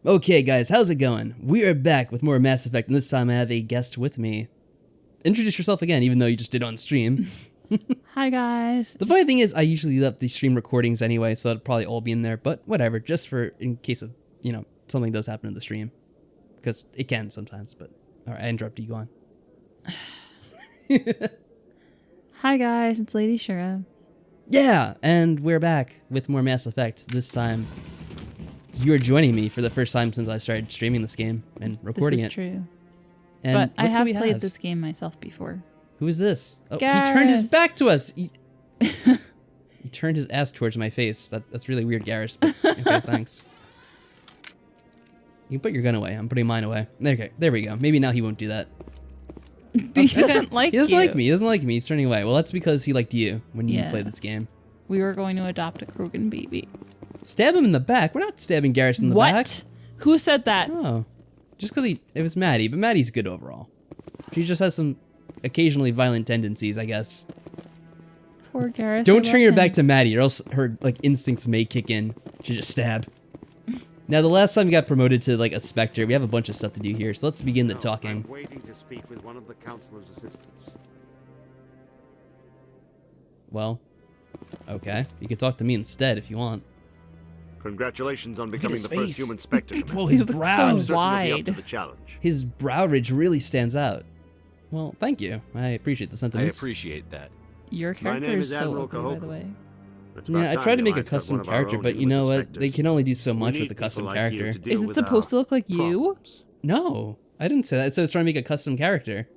Okay, guys, how's it going? We are back with more Mass Effect, and this time I have a guest with me. Introduce yourself again, even though you just did on stream. Hi, guys. The funny thing is, I usually let these stream recordings anyway, so it'll probably all be in there, but whatever, just for in case of, you know, something does happen in the stream. Because it can sometimes, but... Alright, I interrupted you, go on. Hi, guys. It's Lady Shura. Yeah, and we're back with more Mass Effect. This time, you're joining me for the first time since I started streaming this game and recording it. This is true. And but I have we played this game myself before. Who is this? Oh, Garrus. he turned his back to us. He turned his ass towards my face. That's really weird, Garrus. But okay, thanks. You can put your gun away. I'm putting mine away. Okay, there we go. Maybe now he won't do that. He doesn't like you. He doesn't like me. He doesn't like me. He's turning away. Well, that's because he liked you when you played this game. We were going to adopt a Krogan baby. Stab him in the back. We're not stabbing Garrus in the back. What? Who said that? Oh. Just because it was Maddie, but Maddie's good overall. She just has some occasionally violent tendencies, I guess. Poor Garrus. Don't turn your back to Maddie, or else her instincts may kick in. She just stab. Now, the last time we got promoted to a Spectre, we have a bunch of stuff to do here, so let's begin the talking. I'm waiting to speak with one of the Councilor's assistants. Well, okay. You can talk to me instead if you want. Congratulations on becoming his the first face. human Spectre. Whoa, his looks brow. so wide. To the challenge. His brow ridge really stands out. Well, thank you. I appreciate the sentiments. I appreciate that. Your My character name is is so Admiral ugly, by the Cahokia. way. It's about Yeah, I time tried to the make a Alliance got custom one of our character, own but in you with know the what? They Spectres. can only do so We much need with a people custom like character. you to deal Is it with supposed to our look like you? problems. No, I didn't say that. It said I was trying to make a custom character.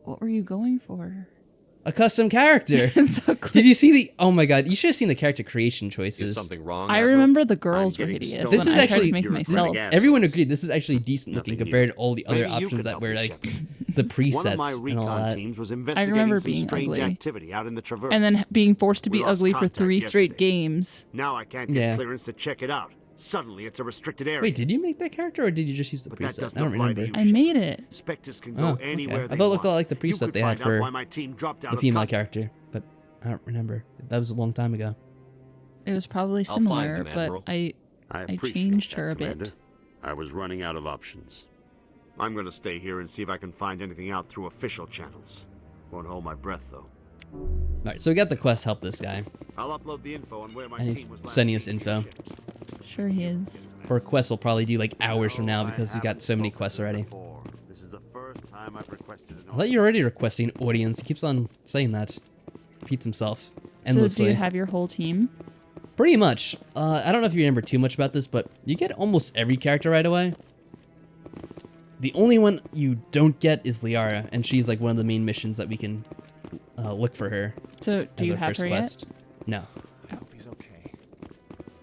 What were you going for? A custom character. It's ugly. Did you see the... Oh my god, you should have seen the character creation Is choices. something wrong? I Admiral? remember the girls were getting hideous. stoned. This when is I tried actually- to make You're a myself. great ass. Everyone agreed this is actually decent looking Nothing compared new. to all the other Maybe you options could that help were me, like Shepard. the One of my presets and all recon that. teams was remember investigating some being strange ugly. activity out in the Traverse. And then being forced to We be lost ugly for contact 3 straight yesterday. games. Now I can't get Yeah. clearance to check it out. Suddenly, it's a restricted area. Wait, did you make that character or did you just use the But that preset? doesn't I don't apply to remember. you. I made it. Spectres can Oh, go okay. anywhere I they thought it looked a lot want. like the You preset could they had find out for why my team dropped out the of female contact. character, but I don't remember. That was a long time ago. It was probably I'll find similar, them, but Admiral. I appreciate changed that, her a Commander. bit. I was running out of options. I'm going to stay here and see if I can find anything out through official channels. Won't hold my breath, though. Alright, so we got the quest help this guy. I'll upload the info on where my And he's team was last sending us seen info. to your ships. Sure he is. For a quest we'll probably do like hours from now because we got so many quests already. This is the first time I've requested an I thought you were already requesting audience. He keeps on saying that. Repeats himself endlessly. So do you have your whole team? Pretty much. I don't know if you remember too much about this, but you get almost every character right away. The only one you don't get is Liara, and she's like one of the main missions that we can look for her. So do as you our have first her quest. No. I hope he's okay.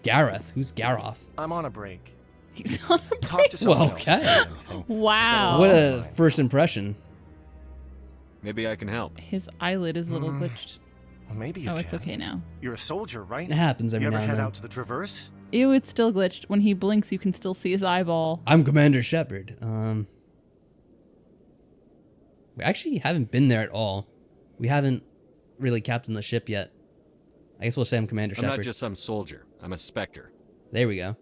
Gareth. Who's Garoth? I'm on a break. yet? He's on a Talk to someone Well, else. okay. Anything. Wow. What a first impression. Maybe I can help. His eyelid is a little glitched. Well, maybe you Oh, can. it's okay now. You're a soldier, right? It happens every You ever now and head then. out to the Traverse? Ew, it's still glitched. When he blinks, you can still see his eyeball. I'm Commander Shepard. We actually haven't been there at all. We haven't really captained the ship yet. I guess we'll say I'm Commander I'm Shepard. not just some soldier. I'm a Spectre. There we go. A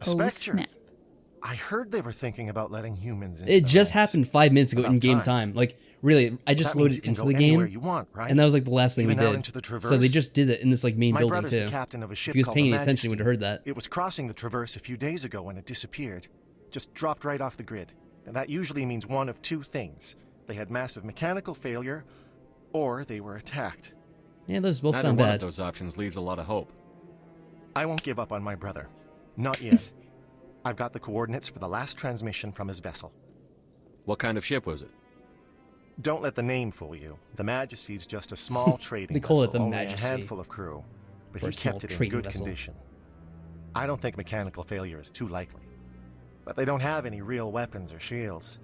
Oh, Spectre? snap. I heard they were thinking about letting humans in. It just happened 5 minutes ago About in game time. time. Like, really, I just That means loaded you can into go the anywhere game, you want, right? and that was like the last thing we Even out did. into the So they Traverse? just did it in this like main My building brother's too. the captain of a ship If he was called paying the attention, he would have Majesty. heard that. It was crossing the Traverse a few days ago when it disappeared. Just dropped right off the grid. And that usually means one of two things. They had massive mechanical failure, or they were attacked. Yeah, those both Neither sound one bad. of those options leaves a lot of hope. I won't give up on my brother. Not yet. I've got the coordinates for the last transmission from his vessel. What kind of ship was it? Don't let the name fool you. The Majesty's just a small trading They call it vessel, the only Majesty. a handful of crew, but Or he a small kept it in trading good vessel. condition. I don't think mechanical failure is too likely, but they don't have any real weapons or shields.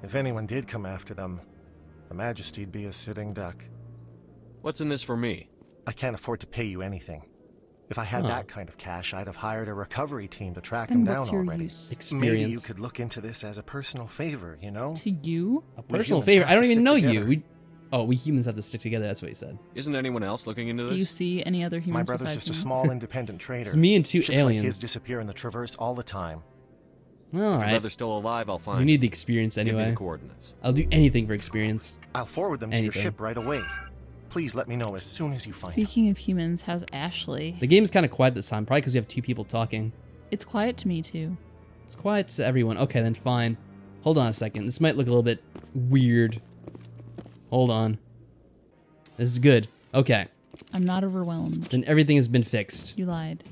If anyone did come after them, the Majesty'd be a sitting duck. What's in this for me? I can't afford to pay you anything. If I had Huh. that kind of cash, I'd have hired a recovery team to track Then him down what's your already. use? Maybe you Experience. could look into this as a personal favor, you know? To you? A personal humans favor. have I don't to even stick know together. you. Oh, we humans have to stick together. That's what he said. Isn't anyone else looking into this? Do you see any other My humans brother's besides just a me? small independent trader. It's me and two Ships like his aliens. disappear in the Traverse all the time. All If your right. brother's still alive, I'll find We need the experience him. Give me anyway. the coordinates. I'll do anything for experience. I'll forward them to Anything. your ship right away. Please let me know as soon as you find them. Speaking of humans, how's Ashley? The game's kind of quiet this time, probably because we have two people talking. It's quiet to me too. It's quiet to everyone. Okay, then fine. Hold on a second. This might look a little bit weird. Hold on. This is good. Okay. I'm not overwhelmed. Then everything has been fixed. You lied.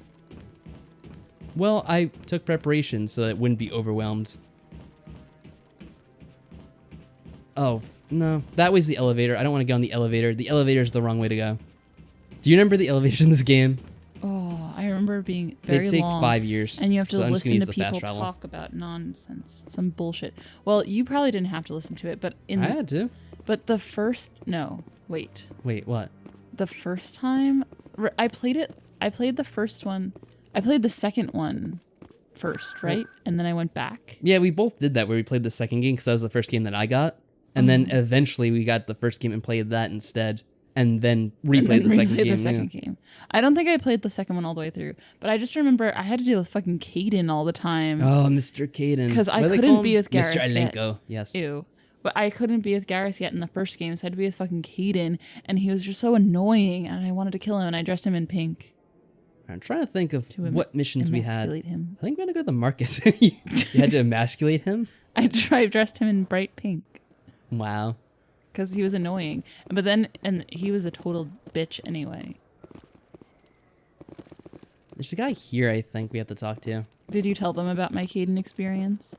Well, I took preparation so that it wouldn't be overwhelmed. Oh, no. That was the elevator. I don't want to go on the elevator. The elevator is the wrong way to go. Do you remember the elevators in this game? Oh, I remember being very They take long. 5 years. And you have to so I'm just gonna listen use to the fast people travel. talk about nonsense, some bullshit. Well, you probably didn't have to listen to it, but I had to. but the first wait, Wait, what? the first time I played it, I played the first one. I played the second one first, right? And then I went back. Yeah, we both did that where we played the second game because that was the first game that I got. And then eventually we got the first game and played that instead. And then replayed the second game. The second game. I don't think I played the second one all the way through, but I just remember I had to deal with fucking Caden all the time. Oh, Mr. Caden. 'Cause I What do they couldn't call be him? with Garrus Mr. yet. Alenko, yes. Ew. But I couldn't be with Garrus yet in the first game, so I had to be with fucking Caden, and he was just so annoying, and I wanted to kill him, and I dressed him in pink I'm trying to think of to what missions we had. emasculate him. I think we had to go to the market. You had to emasculate him? I dressed him in bright pink Wow. because he was annoying. But then, and he was a total bitch anyway. There's a guy here I think we have to talk to. Did you tell them about my Caden experience?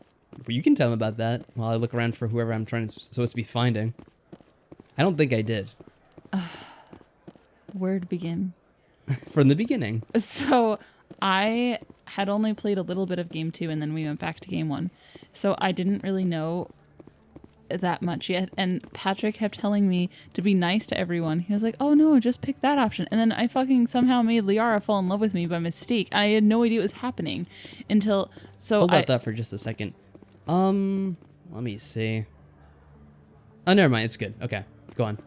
Well, you can tell him about that while I look around for whoever I'm supposed to be finding. I don't think I did. Where to begin? From the beginning. So I had only played a little bit of game 2 and then we went back to game 1. So I didn't really know that much yet. And Patrick kept telling me to be nice to everyone. He was like, oh no, just pick that option. And then I fucking somehow made Liara fall in love with me by mistake. I had no idea what was happening until, so Hold out that for just a second. Let me see. Oh, never mind. It's good. Okay, go on.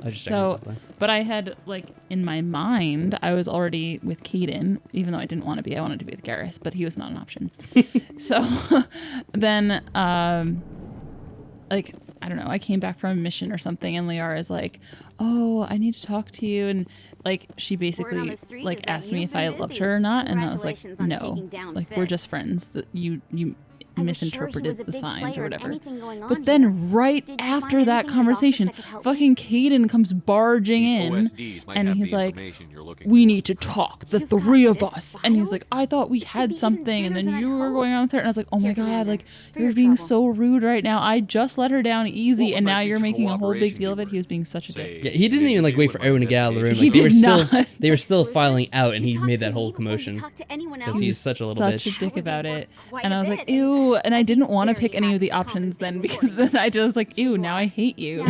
I was just checking so, something. but I had, like, in my mind, I was already with Caden, even though I didn't want to be. I wanted to be with Garrus, but he was not an option. So then, like, I don't know, I came back from a mission or something, and Liara's like, oh, I need to talk to you, and, like, she basically, like, asked me if I loved her or not, and I was like, no, like, we're just friends. That you misinterpreted the signs or whatever. But then right after that conversation, fucking Caden comes barging in, and he's like, we need to talk, the three of us. And he's like, I thought we had something, and then you were going on with her. And I was like, oh my god, like, you're being so rude right now. I just let her down easy, and now you're making a whole big deal of it. He was being such a dick. Yeah, he didn't even like wait for everyone to get out of the room. Like, He they were did still not. they were still filing out, and he made that whole commotion because he's such a little Such bitch. a dick about it. And I was like, ew. And I didn't want to pick any of the options then because then I just was like, ew, now I hate you.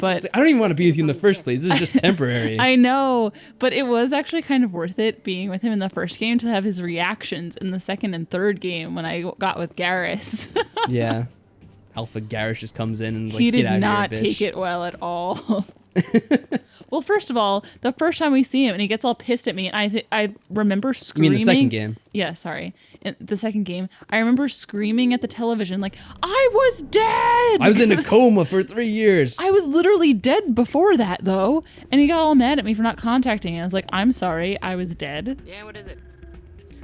But I don't even want to be with you in the first place. This is just temporary. I know, but it was actually kind of worth it being with him in the first game to have his reactions in the second and third game when I got with Garrus. Yeah. Alpha Garrus just comes in and like, He get did out not of here, bitch. take it well at all. Well, first of all, the first time we see him and he gets all pissed at me, and I remember You screaming. mean the second game? Yeah, sorry. In the second game, I remember screaming at the television like, I was dead! I was in a coma for 3 years. I was literally dead before that, though. And he got all mad at me for not contacting me. I was like, I'm sorry, I was dead. Yeah, what is it?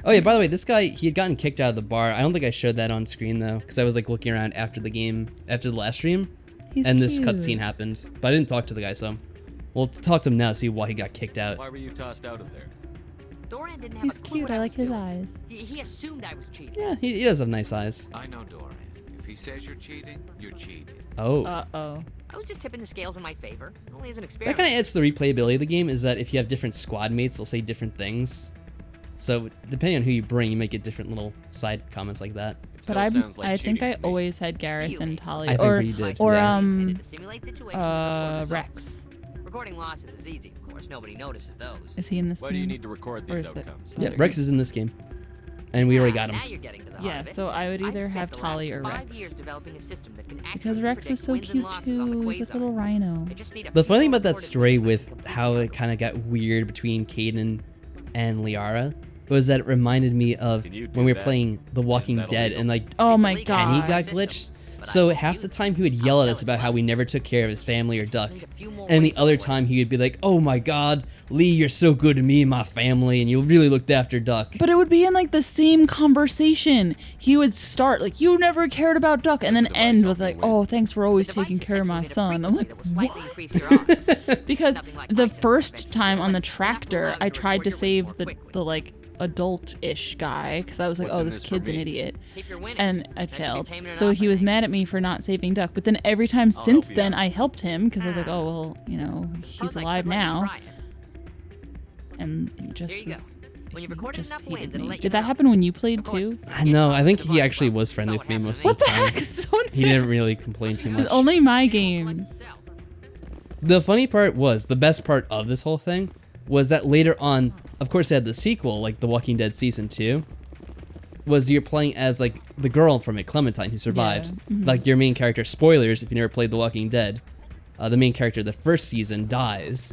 Oh yeah, by the way, this guy, he had gotten kicked out of the bar. I don't think I showed that on screen though, because I was like looking around after the game, after the last stream, He's and this cute. cutscene happened. But I didn't talk to the guy, so we'll talk to him now, see why he got kicked out. Why were you tossed out of there? Doran didn't have He's a clue cute, what I like was his doing. eyes. He assumed I was cheating. Yeah, he does have nice eyes. I know Doran. If he says you're cheating, you're cheating. Oh. Uh-oh. I was just tipping the scales in my favor. Only as an That experiment. kind of adds to the replayability of the game, is that if you have different squad mates, they'll say different things. So depending on who you bring, you might get different little side comments like that. It still But sounds like I think cheating I to me. always had Garrus You and mean? Talia. I think Or, we did, or yeah. Intended to simulate situations and record results. Rex. Recording losses is easy, of course. Nobody notices those. Is he in this Why game? do you need to record Or these is it- outcomes? Oh, Yeah, there Rex he is in this game. And we already got him. Now you're getting to the heart Yeah, of it. so I would I've either spent have the last Tali or 5 Rex. years developing a system that can Because accurately Rex is predict so wins and cute losses on the too. He's like a quasar. little rhino. I just need a The few funny thing more about that recorded story movements with to how complete it kind of got weird between Caden and Liara was that it reminded me of Can you do when we were that? playing The Walking that Dead illegal? and like Oh my illegal. Kenny god. got system, glitched. but I So won't half use the it. time he would I'll yell at sell us it about how we once. never took care of his family or Duck. Need a few more And the wins other for it. time he would be like, "Oh my god, Lee, you're so good to me and my family and you really looked after Duck." But it would be in like the same conversation. He would start like, "You never cared about Duck," and then Device end help with me like, win. "Oh, thanks for always The device taking is care of set to my emit a son." I'm frequency like, that will slightly "What?" increase your odds. Because Nothing like the my system first eventually time on the works. Enough to tractor, allow I you to tried to record your wins save more the quickly. like adult-ish guy because I was like, What's "Oh, in this this for kid's an me? idiot," Keep your winnings. and I That should be failed. payment So enough, he I was think. mad at me for not saving Duck. But then every time since help you then, out. I helped him because I was like, "Oh well, you know, he's Suppose I alive could let you now," try it. and he just Here you go. was. When you've he recorded just enough hated wins, it'll me. let you Did that know. happen when you played Of course. too? I know, I think he Device actually well, was friendly saw with what me happened most to of the me. time. It's so unfair. He didn't really complain too much. It's only my Like games. yourself. The funny part was, the best part of this whole thing was that later on, of course they had the sequel, like The Walking Dead Season 2, was you're playing as like the girl from it, Clementine, who survived. Yeah, Like your main character, spoilers if you never played The Walking Dead, the main character of the first season dies.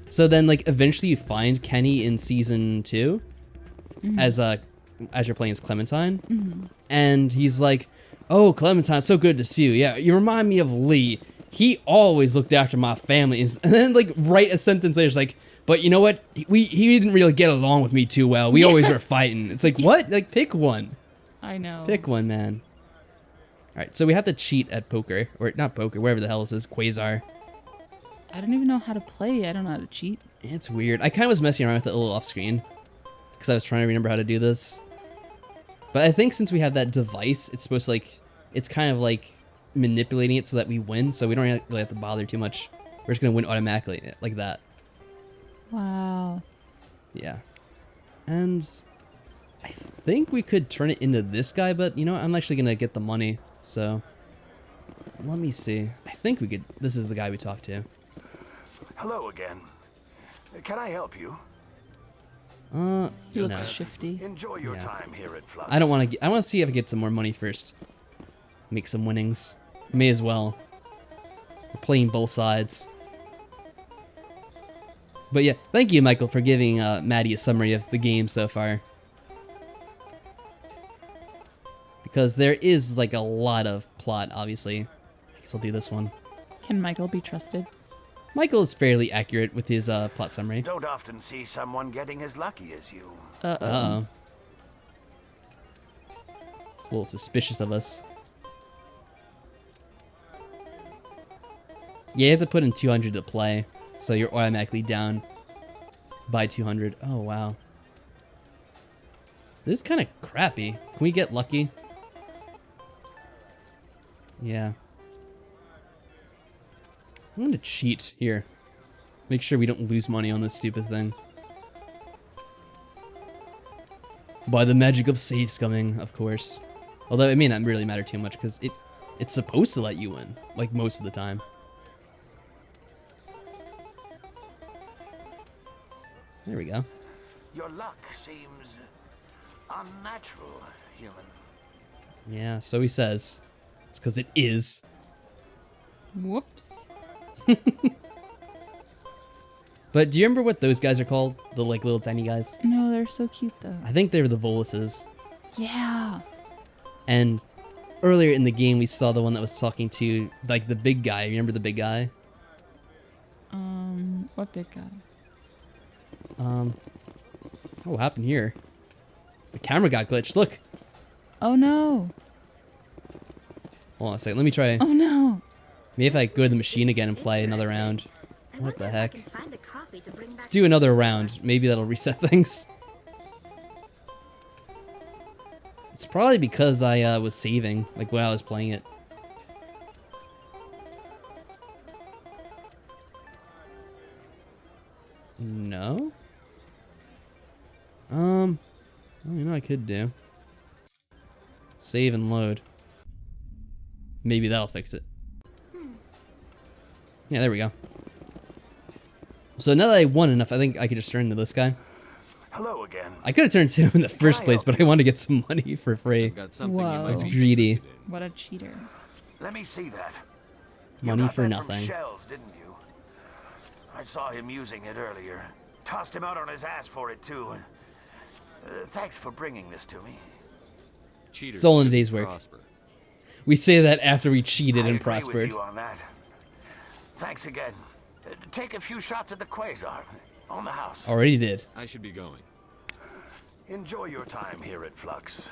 So then like eventually you find Kenny in Season 2 as you're playing as Clementine. And he's like, "Oh, Clementine, so good to see you. Yeah, you remind me of Lee. He always looked after my family." And then like write a sentence later, it's like, "But you know what? He didn't really get along with me too well. We always were fighting." It's like, what? Like pick one. I know. Pick one, man. All right, so we have to cheat at poker, or not poker, wherever the hell this is, Quasar. I don't even know how to play. I don't know how to cheat. It's weird. I kind of was messing around with it a little off screen because I was trying to remember how to do this. But I think since we have that device, it's supposed to like, it's kind of like manipulating it so that we win, so we don't really have to bother too much. We're just gonna win automatically like that. Wow. Yeah. And I think we could turn it into this guy, but you know what? I'm actually gonna get the money, so let me see. I think we could, this is the guy we talked to. Hello again. Can I help you? He no. looks shifty. Enjoy your Yeah. time here at Flux. I don't want to. I want to see if I get some more money first. Make some winnings. May as well. We're playing both sides. But yeah, thank you, Michael, for giving Maddie a summary of the game so far. Because there is like a lot of plot, obviously. I guess I'll do this one. Can Michael be trusted? Michael is fairly accurate with his plot summary. Don't often see someone getting as lucky as you. Uh-oh. It's a little suspicious of us. Yeah, you have to put in 200 to play, so you're automatically down by 200. Oh, wow. This is kind of crappy. Can we get lucky? Yeah. I'm gonna cheat here. Make sure we don't lose money on this stupid thing. By the magic of save scumming, of course. Although it may not really matter too much because it's supposed to let you win, like most of the time. There we go. Your luck seems unnatural, human. Yeah, so he says. It's because it is. Whoops. But do you remember what those guys are called? The like little tiny guys? No, they're so cute though. I think they were the Voluses. Yeah. And earlier in the game, we saw the one that was talking to like the big guy. You remember the big guy? What big guy? What happened here? The camera got glitched. Look. Oh no. Hold on a second. Let me try. Oh no. Maybe if I go to the machine again and play another round. What the heck? Let's do another round. Maybe that'll reset things. It's probably because I was saving, like when I was playing it. No? Well, you know what I could do? Save and load. Maybe that'll fix it. Yeah, there we go. So now that I won enough, I think I could just turn into this guy. Hello again. I could have turned to him in the first place, but I wanted to get some money for free. I've got something you Whoa. might I was be greedy. interested in. What a cheater. Let me see that. Money you got for that nothing. From Shells, didn't you? I saw him using it earlier. Tossed him out on his ass for it too. Thanks for bringing this to me. Cheaters It's all in a shouldn't day's work. prosper. We say that after we cheated I and agree prospered. with you on that. Thanks again. Take a few shots at the quasar on the house. Already did. I should be going. Enjoy your time here at Flux.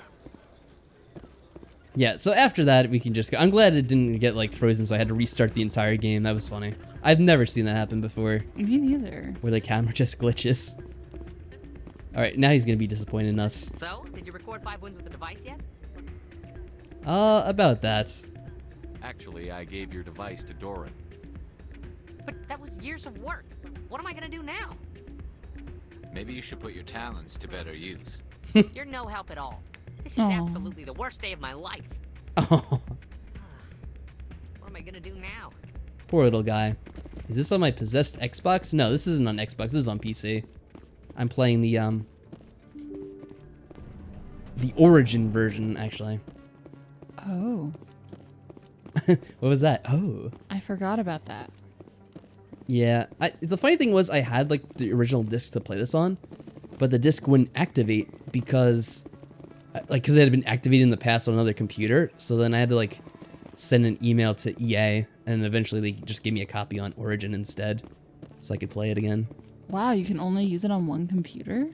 Yeah, so after that, we can just go. I'm glad it didn't get, like, frozen, so I had to restart the entire game. That was funny. I've never seen that happen before, Me neither. where the camera just glitches. Alright, now he's gonna be disappointed in us. So, did you record 5 wins with the device yet? About that. Actually, I gave your device to Doran. But that was years of work. What am I gonna do now? Maybe you should put your talents to better use. You're no help at all. This is Aw. absolutely the worst day of my life. Oh, What am I gonna do now? poor little guy. Is this on my possessed Xbox? No, this isn't on Xbox. This is on PC. I'm playing the Origin version, actually. Oh, What was that? Oh. I forgot about that. Yeah, the funny thing was I had like the original disc to play this on, but the disc wouldn't activate because it had been activated in the past on another computer. So then I had to like send an email to EA, and eventually they just gave me a copy on Origin instead, so I could play it again. Wow, you can only use it on one computer?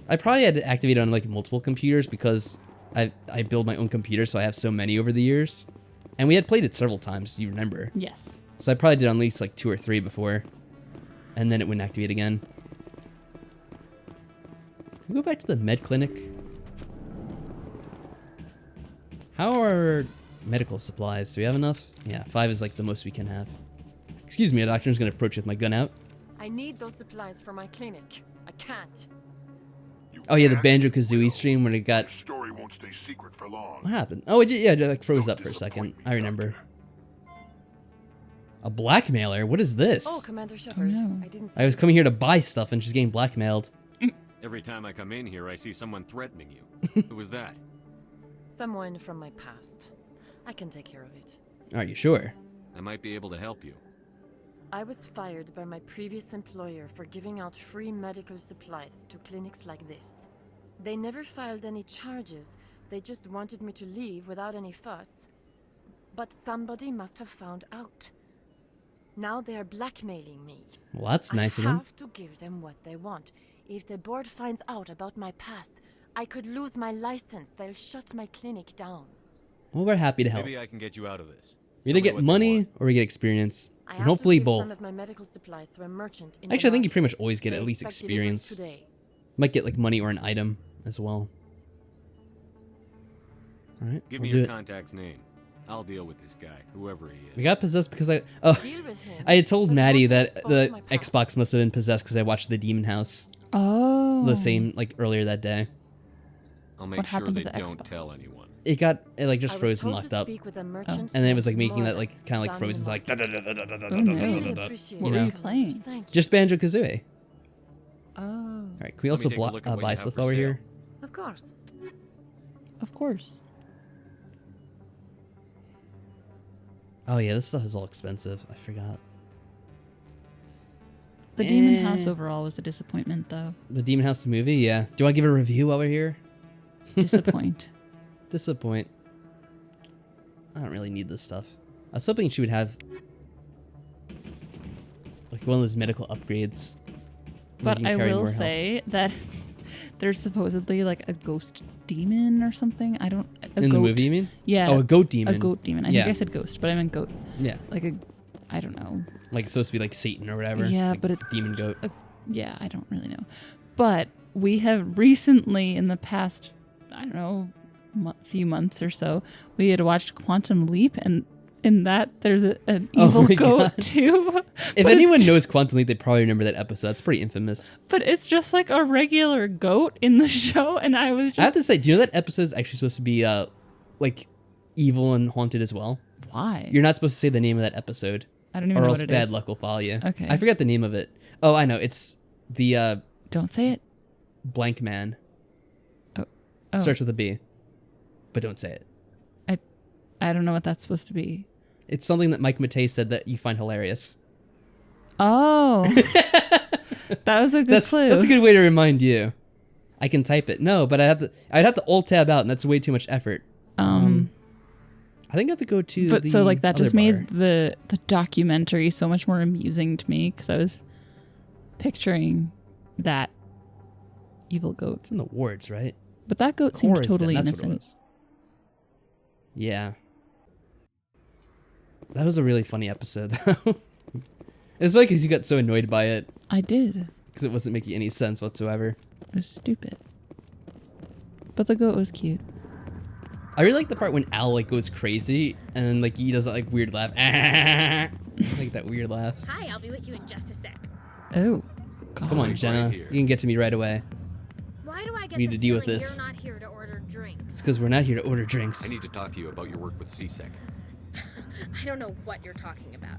I probably had to activate it on like multiple computers because I build my own computer, so I have so many over the years, and we had played it several times. You remember? Yes. So I probably did at least like 2 or 3 before, and then it wouldn't activate again. Can we go back to the med clinic? How are medical supplies? Do we have enough? Yeah, 5 is like the most we can have. Excuse me, a doctor's gonna approach with my gun out. I need those supplies for my clinic. I can't. Oh yeah, the Banjo-Kazooie stream when it got... The story won't stay secret for long. What happened? Oh, yeah, it like froze up for a second. I remember. A blackmailer? What is this? Oh, Commander Shepard. no. I didn't see I was coming here to buy stuff and she's getting blackmailed. Every time I come in here, I see someone threatening you. Who was that? someone from my past. I can take care of it. Are you sure? I might be able to help you. I was fired by my previous employer for giving out free medical supplies to clinics like this. They never filed any charges. They just wanted me to leave without any fuss. But somebody must have found out. Now they are blackmailing me. Well, that's nice of them. I have to give them what they want. If the board finds out about my past, I could lose my license. They'll shut my clinic down. Well, we're happy to help. Maybe I can get you out of this. We either Tell me get what they money want. or we get experience. I And have to hopefully give both. some of my medical supplies to a merchant in Actually, I think you pretty much Damascus. always get They at least expect delivery experience. today. Might get like money or an item as well. Alright, Give we'll me do your it. contact's name. I'll deal with this guy, whoever he is. We got possessed because I... Oh, Deal with him, I had told but Maddie don't that expose the my past. Xbox must have been possessed because I watched the Demon House. Oh. The same, like, earlier that day. I'll make What sure happened they to the don't Xbox? tell anyone. It got, like, I just was frozen told locked to up. speak with a merchant And then it was, like, named making that, Morgan like, kind of, like, down frozen, in so, like... Market. Oh, no. Really appreciate What were it, you Commander. playing? Thank you. Just Banjo-Kazooie. Oh. Alright, can we Let me also take a look at what you buy have stuff for while we're sale. here? Of course. Of course. Oh, yeah, this stuff is all expensive. I forgot. The Demon House overall was a disappointment, though. The Demon House movie, yeah. Do you want to give a review while we're here? Disappoint. Disappoint. I don't really need this stuff. I was hoping she would have like one of those medical upgrades. where But you can I carry will more health. say that there's supposedly like a ghost demon or something. I don't. A In goat. the movie, you mean? Yeah. Oh, a goat demon. A goat demon. I Yeah. think I said ghost, but I meant goat. Yeah. Like a. I don't know. Like it's supposed to be like Satan or whatever. Yeah, like but it- demon goat. Yeah, I don't really know. But we have recently, in the past, I don't know, few months or so, we had watched Quantum Leap, and in that there's an Oh evil my goat God. too. If But it's anyone ju- knows Quantum Leap, they probably remember that episode. It's pretty infamous. But it's just like a regular goat in the show, and I was I have just to say, do you know that episode is actually supposed to be like evil and haunted as well? why? You're not supposed to say the name of that episode. I don't even Or know else what it bad is. luck will follow you. Okay. I forget the name of it. Oh, I know. It's the Don't say it. blank man. Oh. Starts with a B. But don't say it. I don't know what that's supposed to be. It's something that Mike Matei said that you find hilarious. Oh. That was a good clue. That's a good way to remind you. I can type it. No, but I'd have to alt tab out, and that's way too much effort. I think I have to go to but the so like that other just bar. made the documentary so much more amusing to me because I was picturing that evil goat. It's in the wards, right? But that goat seemed Coriston, totally that's what it innocent. was. Yeah. That was a really funny episode, though. It's like because you got so annoyed by it. I did. Because it wasn't making any sense whatsoever. It was stupid. But the goat was cute. I really like the part when Al like goes crazy and then like he does that like weird laugh. Like that weird laugh. Hi, I'll be with you in just a sec. Oh, God. Come on, Jenna. Right You here. can get to me right away. Why do I get We need the to deal with feeling this. You're not here to order drinks. It's because we're not here to order drinks. I need to talk to you about your work with CSEC. I don't know what you're talking about.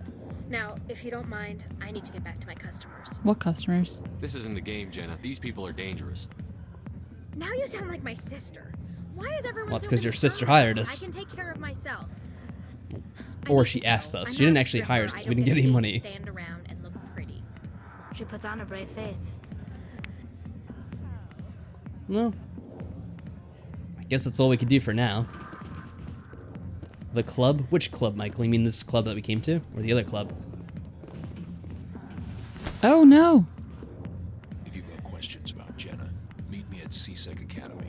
Now, if you don't mind, I need to get back to my customers. What customers? This isn't a game, Jenna. These people are dangerous. Now you sound like my sister. Why is everyone Well, it's so 'cause your sister concerned? hired us. I can take care of myself. Or she asked us. She didn't actually hire us because we didn't get any money. Stand around and look pretty. She puts on a brave face. Well, I guess that's all we could do for now. The club? Which club, Michael? You mean this club that we came to? Or the other club? Oh, no. If you've got questions about Jenna, meet me at CSEC Academy.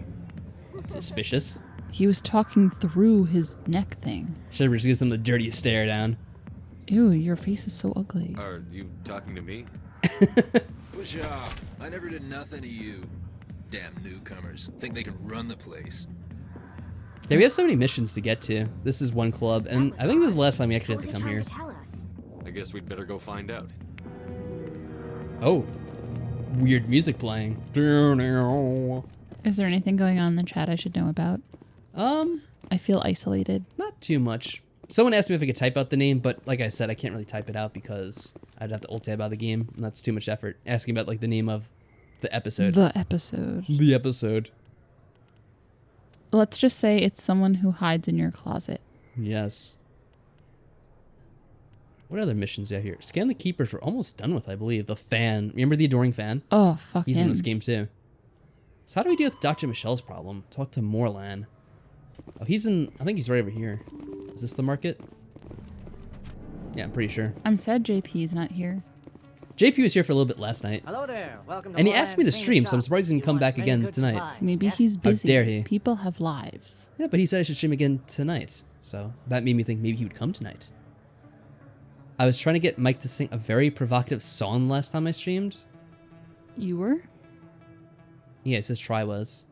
Suspicious. He was talking through his neck thing. Shepard just gives him the dirtiest stare down. Ew, your face is so ugly. Are you talking to me? Push off. I never did nothing to you. Damn newcomers. Think they can run the place. Yeah, we have so many missions to get to. This is one club, and I think this is the last time we actually have to come here. I guess we'd better go find out. Oh. Weird music playing. Is there anything going on in the chat I should know about? I feel isolated. Not too much. Someone asked me if I could type out the name, but like I said, I can't really type it out because I'd have to alt tab out of the game, and that's too much effort. Asking about like the name of the episode. The episode. The episode. Let's just say it's someone who hides in your closet. Yes. What other missions do you have here? Scan the Keepers we're almost done with, I believe. The fan. Remember the adoring fan? Oh, fuck He's him. in this game too. So how do we deal with Dr. Michelle's problem? Talk to Morlan. Oh, he's in... I think he's right over here. Is this the market? Yeah, I'm pretty sure. I'm sad JP's not here. JP was here for a little bit last night. Hello there. Welcome to And he asked me to stream, so I'm shop. surprised he didn't come back again tonight. Maybe he's busy. How dare he? People have lives. Yeah, but he said I should stream again tonight. So that made me think maybe he would come tonight. I was trying to get Mike to sing a very provocative song last time I streamed. You were? Yeah, it says try was.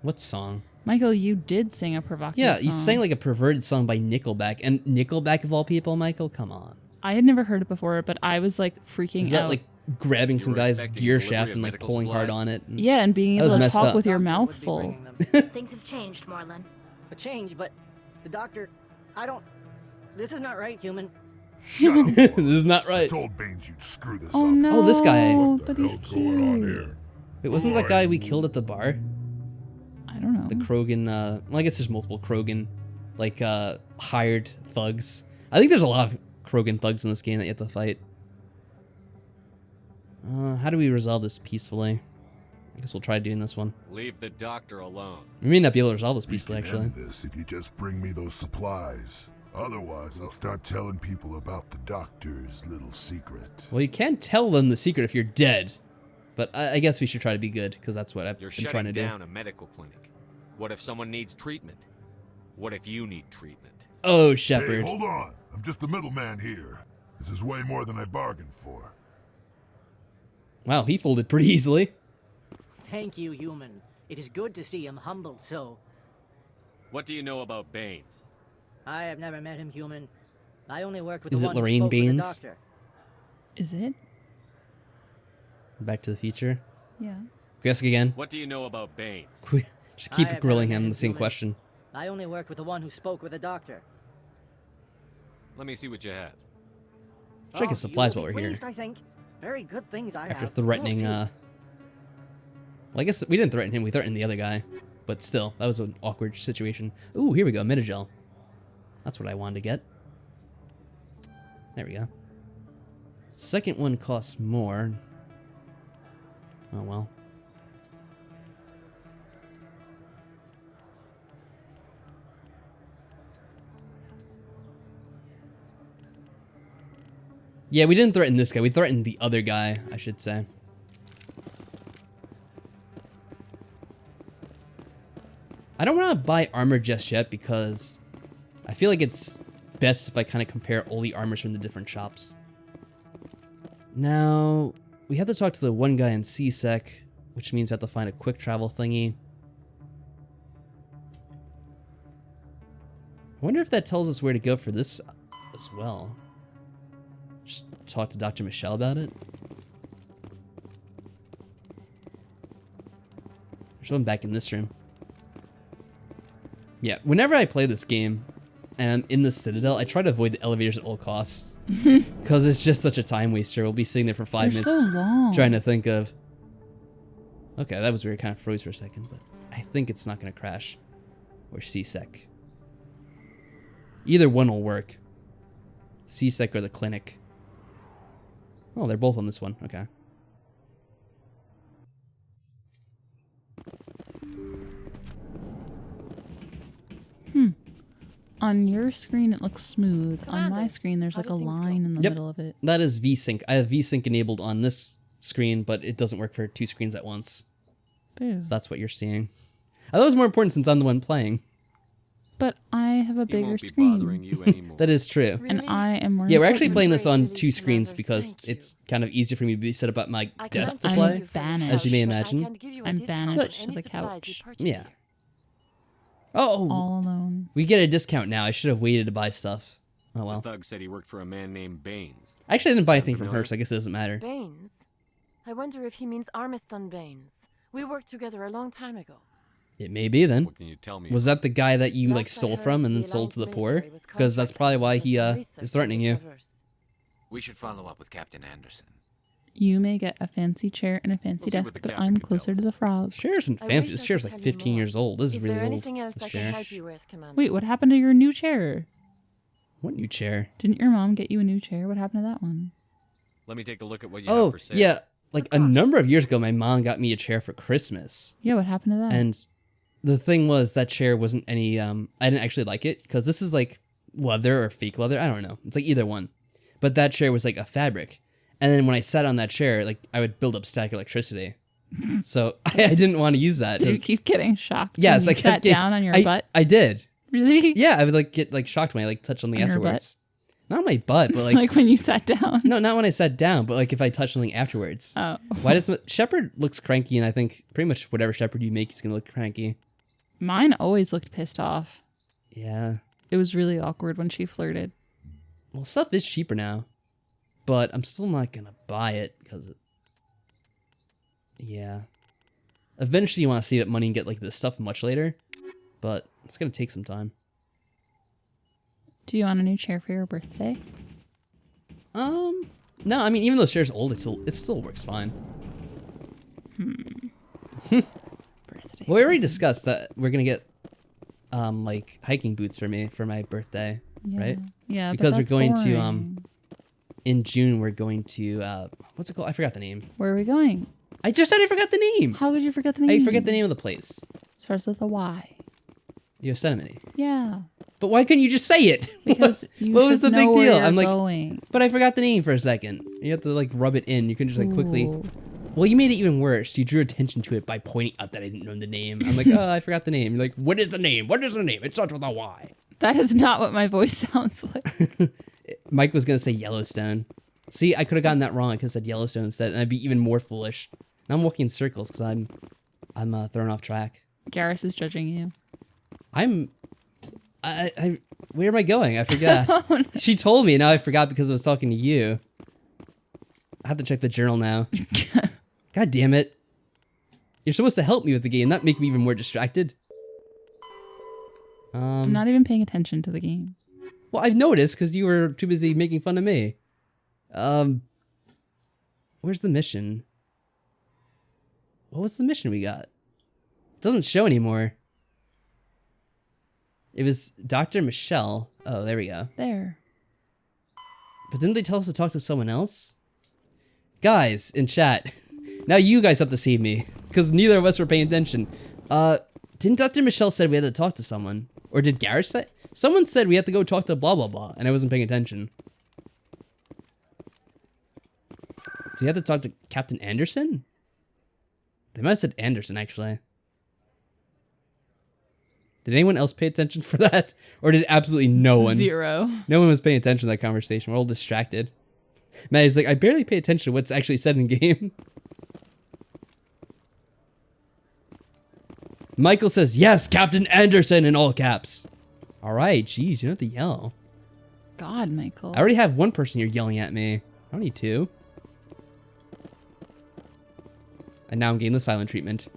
What song? Michael, you did sing a provocative Yeah, song. you sang like a perverted song by Nickelback. And Nickelback of all people, Michael? Come on. I had never heard it before, but I was like freaking He's about out. like grabbing some were guy's expecting gear delivery shaft of and like medical pulling hard supplies? on it. Yeah, and being That able was to messed talk up. with your Doctor mouth would be full. bringing them. Things have changed, Marlon. A change, but the doctor... I don't... This is not right, human. This is not I right. told Baines you'd screw this Oh up. no. Oh, this guy. What the But he's hell's going on cute. here? It wasn't that guy we killed at the bar? I don't know. The Krogan, well, I guess there's multiple Krogan, like, hired thugs. I think there's a lot of Krogan thugs in this game that you have to fight. How do we resolve this peacefully? I guess we'll try doing this one. Leave the doctor alone. We may not be able to resolve this We peacefully, can actually. end this if you just bring me those supplies. Otherwise, I'll start telling people about the doctor's little secret. Well, you can't tell them the secret if you're dead. But I guess we should try to be good, because that's what I've You're been trying to shutting do. down a medical clinic. What if someone needs treatment? What if you need treatment? Oh, Hey, Shepard. hold on. I'm just the middleman here. This is way more than I bargained for. Wow, he folded pretty easily. Thank you, human. It is good to see him humbled so. What do you know about Baines? I have never met him, human. I only worked with Is the it one Lorraine who spoke with the Baines? doctor. Is it? Back to the Future. Yeah. Can we ask again? What do you know about Baines? Just keep I have grilling never met him the same human. question. I only worked with the one who spoke with the doctor. Let me see what you have. Check his you supplies will while be we're here. pleased, I think. Very good things I After have. threatening, We'll see. Well, I guess we didn't threaten him. We threatened the other guy. But still, that was an awkward situation. Ooh, here we go. Metagel. That's what I wanted to get. There we go. Second one costs more. Oh, well. Yeah, we didn't threaten this guy. We threatened the other guy, I should say. I don't want to buy armor just yet because I feel like it's best if I kind of compare all the armors from the different shops. Now, we have to talk to the one guy in CSEC, which means I have to find a quick travel thingy. I wonder if that tells us where to go for this as well. Just talk to Dr. Michelle about it. Show him back in this room. Yeah, whenever I play this game and I'm in the Citadel, I try to avoid the elevators at all costs. Because it's just such a time waster. We'll be sitting there for 5 minutes so long. trying to think of... Okay, that was weird. Kind of froze for a second, but I think it's not going to crash. Or CSEC. Either one will work. CSEC or the clinic. Oh, they're both on this one. Okay. On your screen, it looks smooth. On my screen, there's like a line in the middle of it. That is VSync. I have VSync enabled on this screen, but it doesn't work for 2 screens at once. Boo. So that's what you're seeing. I thought it was more important since I'm the one playing. But I have a bigger screen. That is true. And I am more Yeah, we're actually important. playing this on 2 screens because it's kind of easier for me to be set up at my desk to play, as you may imagine. I'm banished to the couch. Yeah. Oh! All alone. We get a discount now. I should have waited to buy stuff. Oh well. The thug said he worked for a man named Baines. Actually, I didn't buy anything from her, so I guess it doesn't matter. Baines? I wonder if he means Armiston Baines. We worked together a long time ago. It may be then. What can you tell me? Was that the guy that you like stole from and then sold to the poor? Because that's probably why he is threatening you. We should follow up with Captain Anderson. You may get a fancy chair and a fancy desk, but I'm closer to the frogs. Chair isn't fancy. This chair's like 15 years old. This is really old. This chair. Wait, what happened to your new chair? What new chair? Didn't your mom get you a new chair? What happened to that one? Let me take a look at what you have for sale. Yeah. Like a number of years ago, my mom got me a chair for Christmas. Yeah, what happened to that? And the thing was that chair wasn't any, I didn't actually like it because this is like leather or fake leather. I don't know. It's like either one. But that chair was like a fabric. And then when I sat on that chair, like I would build up static electricity. So I didn't want to use that. Did you keep getting shocked? Yes, when you sat down on your butt? I did. Really? Yeah, I would like get like shocked when I like touched something On your afterwards. Not on my butt, but like like when you sat down. No, not when I sat down, but like if I touched something afterwards. Oh. Why does Shepard looks cranky, and I think pretty much whatever Shepard you make is gonna look cranky. Mine always looked pissed off. Yeah. It was really awkward when she flirted. Well, stuff is cheaper now, but I'm still not gonna buy it because, yeah. Eventually, you want to save up money and get like this stuff much later, but it's gonna take some time. Do you want a new chair for your birthday? No, I mean even though the chair's old, it still works fine. Birthday. Well, we already discussed that we're gonna get like hiking boots for me for my birthday, right? Yeah, because but we're going that's to boring. in June we're going to what's it called? I forgot the name. Where are we going? I just said I forgot the name. How could you forget the name? I forget the name of the place. Starts with a Y. Yosemite. Yeah. But why couldn't you just say it? Because you what was should the big know where deal? you're I'm like, going. but I forgot the name for a second. You have to like rub it in. You can just like quickly. Ooh. Well, you made it even worse. You drew attention to it by pointing out that I didn't know the name. I'm like, oh, I forgot the name. You're like, what is the name? What is the name? It starts with a Y. That is not what my voice sounds like. Mike was gonna say Yellowstone. See, I could have gotten that wrong. I could have said Yellowstone instead, and I'd be even more foolish. Now I'm walking in circles because I'm thrown off track. Garrus is judging you. Where am I going? I forgot. Oh, no. She told me. Now I forgot because I was talking to you. I have to check the journal now. God damn it. You're supposed to help me with the game, not make me even more distracted. I'm not even paying attention to the game. Well, I've noticed because you were too busy making fun of me. Where's the mission? What was the mission we got? It doesn't show anymore. It was Dr. Michelle. Oh, there we go. There. But didn't they tell us to talk to someone else? Guys, in chat. Now you guys have to save me. Because neither of us were paying attention. Didn't Dr. Michelle said we had to talk to someone? Or did Garrett say? Someone said we had to go talk to blah blah blah. And I wasn't paying attention. Do you have to talk to Captain Anderson? They might have said Anderson, actually. Did anyone else pay attention for that? Or did absolutely no one? Zero. No one was paying attention to that conversation. We're all distracted. Maddie's like, I barely pay attention to what's actually said in game. Michael says, yes, Captain Anderson in all caps. All right, geez, you don't have to yell. God, Michael. I already have one person here yelling at me. I don't need two. And now I'm getting the silent treatment.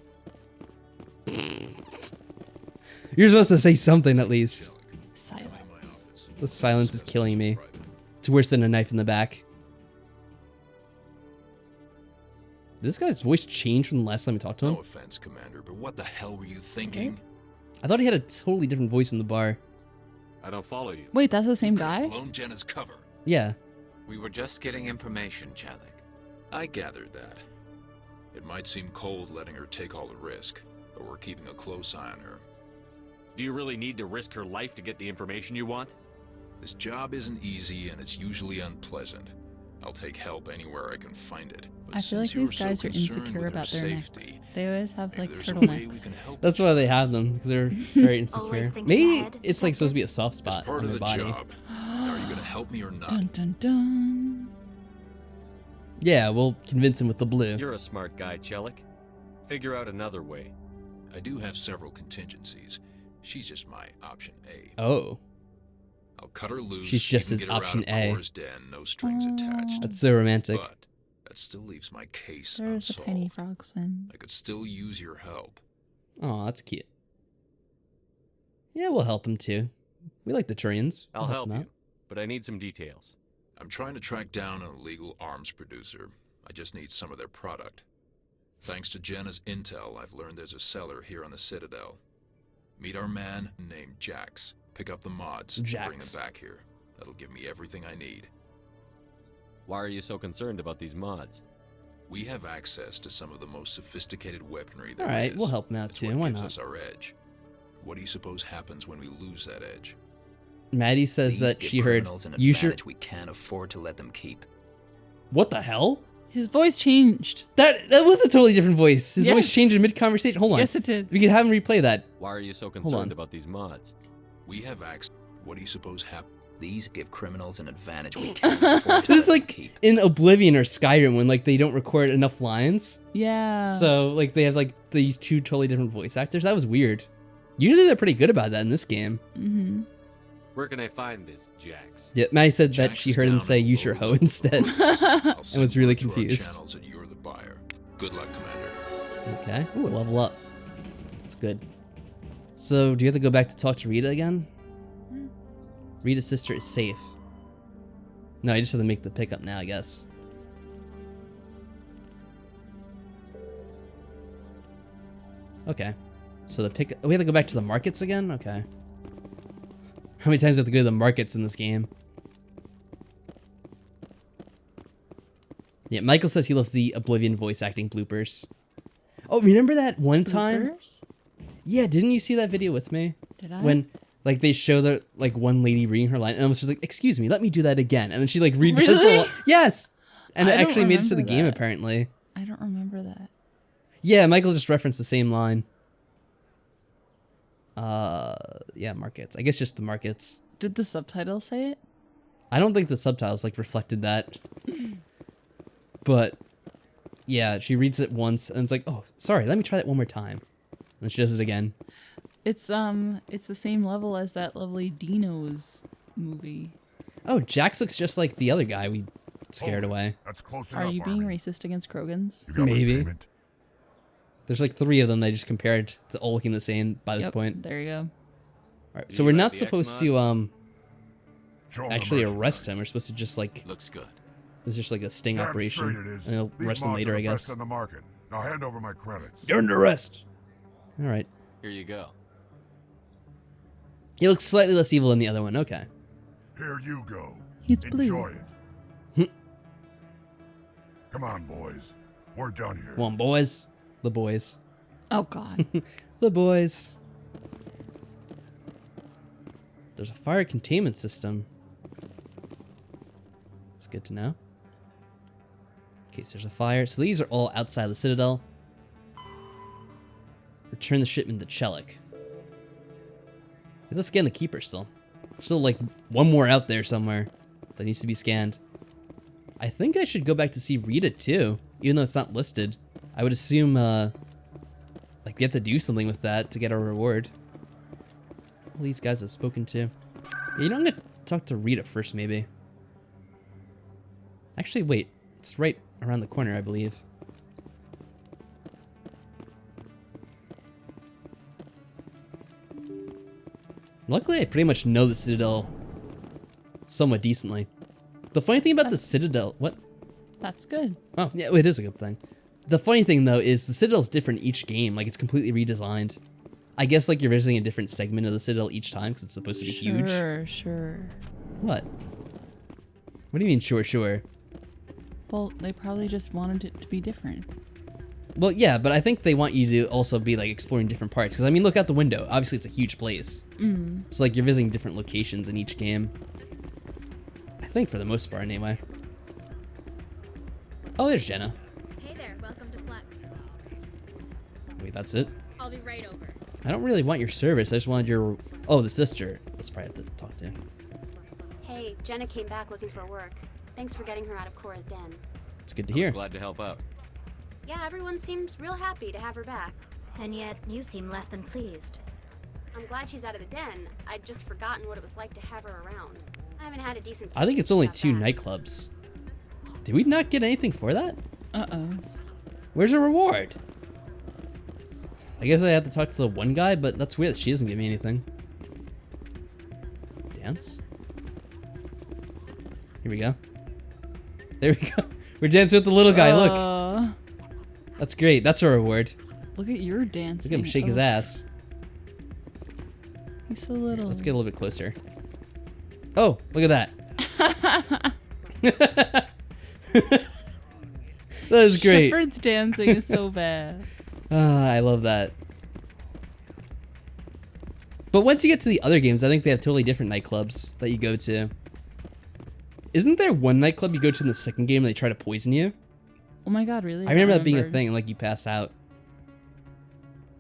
You're supposed to say something at least. Silence. The silence is killing me. It's worse than a knife in the back. Did this guy's voice change from the last time we talked to him? No offense, Commander, but what the hell were you thinking? I thought he had a totally different voice in the bar. I don't follow you. Wait, that's the same guy? Blown Jenna's cover. Yeah. We were just getting information, Chalik. I gathered that. It might seem cold letting her take all the risk, but we're keeping a close eye on her. Do you really need to risk her life to get the information you want? This job isn't easy and it's usually unpleasant. I'll take help anywhere I can find it. But I feel like these guys are insecure about their necks. They always have like turtlenecks. That's why they have them, because they're very insecure. Maybe it's like supposed to be a soft spot on their body. Job. Are you gonna help me or not? Dun dun dun. Yeah, we'll convince him with the blue. You're a smart guy, Chelik. Figure out another way. I do have several contingencies. She's just my option A. Oh. I'll cut her loose. She's just his get her option out of A. Cora's den, no strings attached. That's so romantic. But that still leaves my case There's a unsolved. tiny frog swim. I could still use your help. Oh, that's cute. Yeah, we'll help him too. We like the Turians. I'll help you, but I need some details. I'm trying to track down an illegal arms producer. I just need some of their product. Thanks to Jenna's intel, I've learned there's a seller here on the Citadel. Meet our man named Jax. Pick up the mods and bring them back here. That'll give me everything I need. Why are you so concerned about these mods? We have access to some of the most sophisticated weaponry there Alright, is. we'll help him out It's too. what Why gives not? us our edge. What do you suppose happens when we lose that edge? Maddie says that she heard you should. We can't afford to let them keep. What the hell? His voice changed. That was a totally different voice. His voice Yes. changed in mid-conversation. Hold on. Yes, it did. We could have him replay that. Why are you so on. concerned about these mods? We have access. What do you suppose happens? These give criminals an advantage we can't afford to This is let them like keep. in Oblivion or Skyrim when like they don't record enough lines. Yeah. So like they have like these two totally different voice actors. That was weird. Usually they're pretty good about that in this game. Mm-hmm. Where can I find this, Jax? Yeah, Maddie said that she heard him say use your hoe instead. And was really confused. Channels and you're the buyer. Good luck, Commander. Okay. Ooh, level up. That's good. So do you have to go back to talk to Rita again? Rita's sister is safe. No, I just have to make the pickup now, I guess. Okay. So the pick. We have to go back to the markets again? Okay. How many times do we have to go to the markets in this game? Yeah, Michael says he loves the Oblivion voice acting bloopers. Oh, remember that one time? Bloopers? Yeah, didn't you see that video with me? Did I? When like they show the like one lady reading her line and I was just like, excuse me, let me do that again. And then she like redoes Really? the line. Yes! And I it don't actually made it to the remember game that. apparently. I don't remember that. Yeah, Michael just referenced the same line. Yeah, markets. I guess just the markets. Did the subtitle say it? I don't think the subtitles like reflected that. But yeah, she reads it once and it's like, oh, sorry, let me try that one more time. And then she does it again. It's the same level as that lovely Dino's movie. Oh, Jax looks just like the other guy we scared away. That's close Are enough, you being Army. racist against Krogans? You got my Maybe. payment? There's like 3 of them they just compared to all looking the same by this Yep, point. there you go. Alright, so You we're have not the supposed X-Mods? to Show 'em the actually merchandise. arrest him. We're supposed to just like Looks good. it's just like a sting Damn operation. straight it is. And they'll These arrest him mods later, are I the best guess. on the market. Now hand over my credits. You're under arrest. All right. Here you go. He looks slightly less evil than the other one. Okay. Here you go. He's Enjoy blue. it. Come on, boys. We're done here. Come on, boys. The boys. Oh, God. The boys. There's a fire containment system. It's good to know. In case there's a fire. So these are all outside the Citadel. Return the shipment to Chelik. Let's scan the Keeper still. There's still like one more out there somewhere that needs to be scanned. I think I should go back to see Rita too, even though it's not listed. I would assume like we have to do something with that to get a reward. All these guys I've spoken to. Yeah, you know, I'm gonna talk to Rita first maybe. Actually, wait. It's right around the corner, I believe. Luckily, I pretty much know the Citadel somewhat decently. The funny thing about the Citadel... What? That's good. Oh, yeah, it is a good thing. The funny thing, though, is the Citadel's different each game. Like, it's completely redesigned. I guess, like, you're visiting a different segment of the Citadel each time, because it's supposed to be huge. Sure. What? What do you mean, sure? Well, they probably just wanted it to be different. Well, yeah, but I think they want you to also be, like, exploring different parts. Because, I mean, look out the window. Obviously, it's a huge place. So, like, you're visiting different locations in each game. I think for the most part, anyway. Oh, there's Jenna. Hey there, welcome to Flex. Wait, that's it? I'll be right over. I don't really want your service. I just wanted your... Oh, the sister. Let's probably have to talk to him. Hey, Jenna came back looking for work. Thanks for getting her out of Cora's den. It's good to hear. Glad to help out. Yeah, everyone seems real happy to have her back. And yet, you seem less than pleased. I'm glad she's out of the den. I'd just forgotten what it was like to have her around. I haven't had a decent... I think it's only 2 nightclubs. Did we not get anything for that? Uh-oh. Where's the reward? I guess I have to talk to the one guy, but that's weird. She doesn't give me anything. Dance? Here we go. There we go. We're dancing with the little guy. Look. That's great. That's a reward. Look at your dancing. Look at him shake his ass. He's so little. Here, let's get a little bit closer. Oh, look at that. That is great. Shepard's dancing is so bad. I love that. But once you get to the other games, I think they have totally different nightclubs that you go to. Isn't there one nightclub you go to in the second game and they try to poison you? Oh my god, really? I remember that being a thing and like you pass out.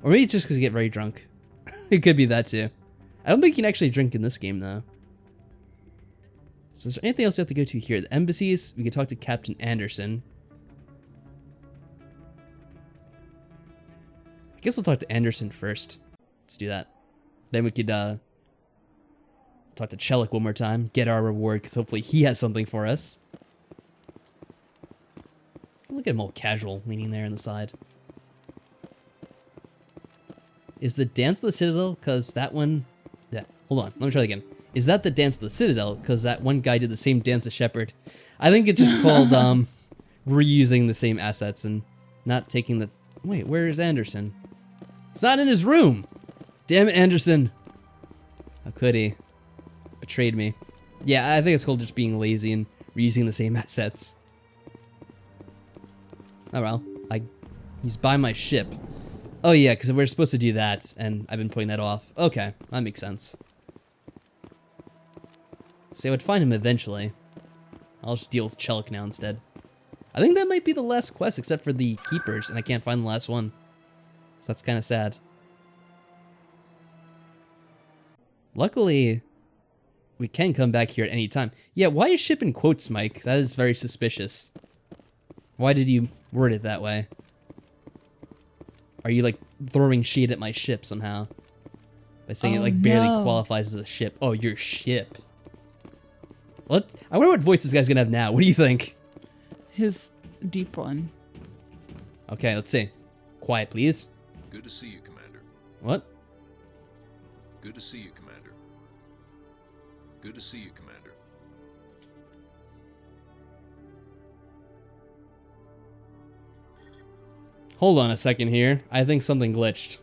Or maybe it's just because you get very drunk. It could be that too. I don't think you can actually drink in this game though. So is there anything else we have to go to here? The embassies, we can talk to Captain Anderson. I guess we'll talk to Anderson first. Let's do that. Then we could talk to Chelik one more time, get our reward, because hopefully he has something for us. Look at him all casual, leaning there on the side. Is the dance of the Citadel, because that one... Yeah, hold on, let me try that again. Is that the dance of the Citadel, because that one guy did the same dance as Shepard? I think it's just called reusing the same assets and not taking the... Wait, where is Anderson? It's not in his room! Damn it, Anderson! How could he? Betrayed me. Yeah, I think it's called just being lazy and reusing the same assets. Oh well, he's by my ship. Oh yeah, because we're supposed to do that, and I've been putting that off. Okay, that makes sense. So I would find him eventually. I'll just deal with Chelik now instead. I think that might be the last quest except for the Keepers, and I can't find the last one. So that's kind of sad. Luckily, we can come back here at any time. Yeah, why is ship in quotes, Mike? That is very suspicious. Why did you word it that way? Are you, like, throwing shade at my ship somehow? By saying it, like, barely qualifies as a ship. Oh, your ship. What? I wonder what voice this guy's gonna have now. What do you think? His deep one. Okay, let's see. Quiet, please. Good to see you, Commander. What? Good to see you, Commander. Good to see you, Commander. Hold on a second here. I think something glitched.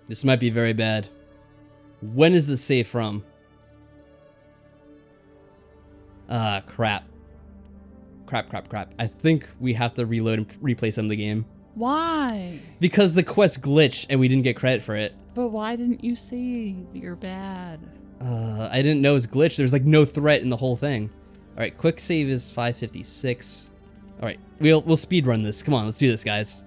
This might be very bad. When is this save from? Crap. Crap. I think we have to reload and replay some of the game. Why? Because the quest glitched and we didn't get credit for it. But why didn't you save? You're bad. I didn't know it was glitched. There's like no threat in the whole thing. All right, quick save is 556. All right, we'll speed run this. Come on, let's do this, guys.